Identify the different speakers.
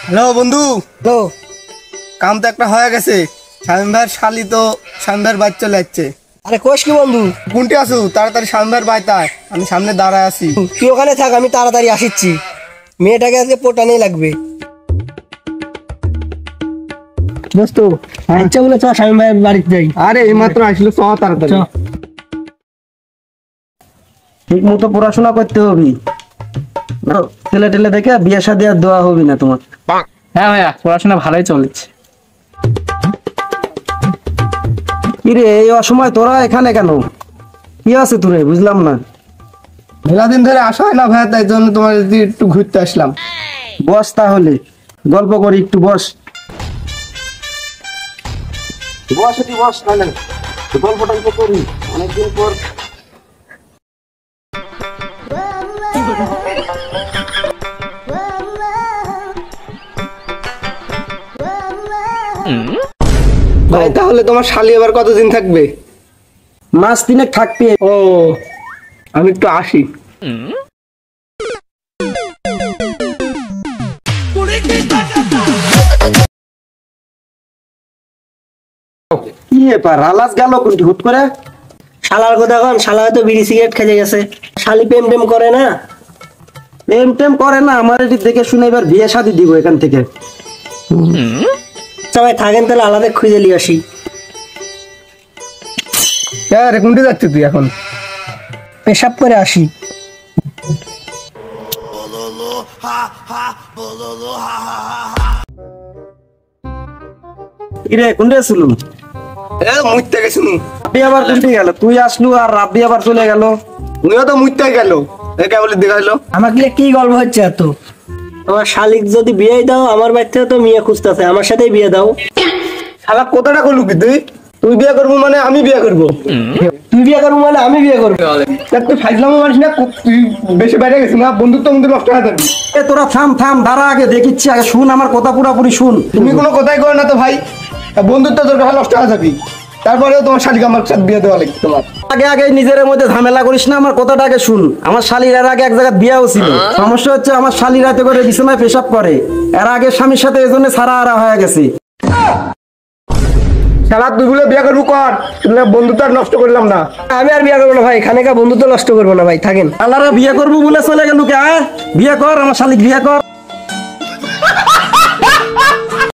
Speaker 1: Hello বন্ধু।
Speaker 2: তো
Speaker 1: কাম তো একটা হয়ে গেছে। স্বামী ভাইয়ের শালি তো স্বামী ভাইয়ের বাড়ি চলে যাচ্ছে।
Speaker 2: আরে কোষ কি বন্ধু,
Speaker 1: কোনটি আছো? তাড়াতাড়ি স্বামী ভাইয়ের বাড়িতে আয়, আমি সামনে দাঁড়ায় আছি।
Speaker 2: তুই ওখানে থাক, আমি তাড়াতাড়ি আসিচ্ছি। মেয়েটাকে আজকে পোটানেই লাগবে। দোস্ত ইচ্ছা বলে চ স্বামী ভাইয়ের বাড়িতে যাই।
Speaker 1: আরে এইমাত্র আসলো, চ তাড়াতাড়ি।
Speaker 3: ঠিক মতো পড়াশোনা করতে হবে, ছেলে টেলে দেখে বিয়ে শাদী আর দেওয়া হবে না তোমার।
Speaker 4: হ্যাঁ ভাইয়া, পড়াশোনা ভালোই চলছে।
Speaker 3: কিরে এই অসময় তোরা এখানে কেন? কি আছে তোরে বুঝলাম না।
Speaker 1: মেলা দিন ধরে আসা হয় না ভাইয়া, তাই জন্য তোমার একটু ঘুরতে আসলাম।
Speaker 3: বস তাহলে, গল্প করি একটু, বস বস একটু বস, তাহলে গল্প টল্প করি অনেকদিন পর।
Speaker 1: ভাই তাহলে তোমার শালি এবার কতদিন থাকবে?
Speaker 3: মাস তিনেক থাকবে।
Speaker 1: ও, আমি একটু আসি।
Speaker 3: কি ব্যাপার, আলাস গেল কোনটি হুট করে?
Speaker 2: শালার কথা কন, শালা হয়তো বিড়ি সিগারেট খেতে গেছে। শালি প্রেম টেম করে না।
Speaker 3: প্রেম টেম করে না, আমার এটি দেখে শুনে এবার বিয়ে শাদী দিব এখান থেকে।
Speaker 2: সবাই থাকেন, তাহলে আলাদা খুঁজে নিয়ে আসি।
Speaker 1: রে কোনটি যাচ্ছিস তুই এখন?
Speaker 2: পেশাব করে আসি।
Speaker 3: কিরে কোনটা ছিল?
Speaker 1: মুইতে গেছিল।
Speaker 3: রাব্বি আবার কোনটি গেল? তুই আসলু আর রাব্বি আবার চলে গেল।
Speaker 1: উনিও তো মুইতে গেল, কেবল দেখাইলো।
Speaker 2: আমাকে কি গল্প হচ্ছে এত? আমার শালিক যদি বিয়ে দাও, আমার বাড়ি থেকে তো মেয়ে খুঁজতেছে, আমার সাথেই বিয়ে দাও।
Speaker 1: শালা কতটা করলু কি তুই? তুই বিয়ে করবো মানে আমি বিয়ে করবো।
Speaker 2: তুই বিয়ে করবো মানে আমি বিয়ে করবো।
Speaker 1: তুই ফাইজলামো মানিস না, তুই বেশি বাইরে গেছিস না, বন্ধুত্ব মধ্যে নষ্ট হয়ে যাবি।
Speaker 3: এ তোরা থাম থাম, দাঁড়া আগে দেখিচ্ছি, আগে শুন আমার কথা পুরাপুরি শুন।
Speaker 1: তুমি কোনো কথাই করো না তো ভাই, বন্ধুত্ব তোর কথা নষ্ট হয়ে যাবি। তারপরেও তোমার শালিকে আমার সাথে বিয়ে দেওয়া লাগবে তোমার।
Speaker 3: আগে আগে নিজের মধ্যে ঝামেলা করিস না, আমার কথাটা আগে শুন। আমার শালির এর আগে এক জায়গায় বিয়েও ছিল। সমস্যা হচ্ছে আমার শালি রাতে করে বিছানায় পেশাব করে, এর আগে স্বামীর সাথে এজন্য সারা আরা হয়ে গেছে।
Speaker 1: শালা তুই বলে বিয়ে করবো কর, তুই বন্ধুত্ব আর নষ্ট করলাম না।
Speaker 2: আমি আর বিয়ে করবো না ভাই, এখানে বন্ধুত্ব নষ্ট করবো না ভাই, থাকেন।
Speaker 3: আল্লাহরা বিয়ে করবো বলে চলে গেল কে? বিয়ে কর, আমার শালিক বিয়ে কর।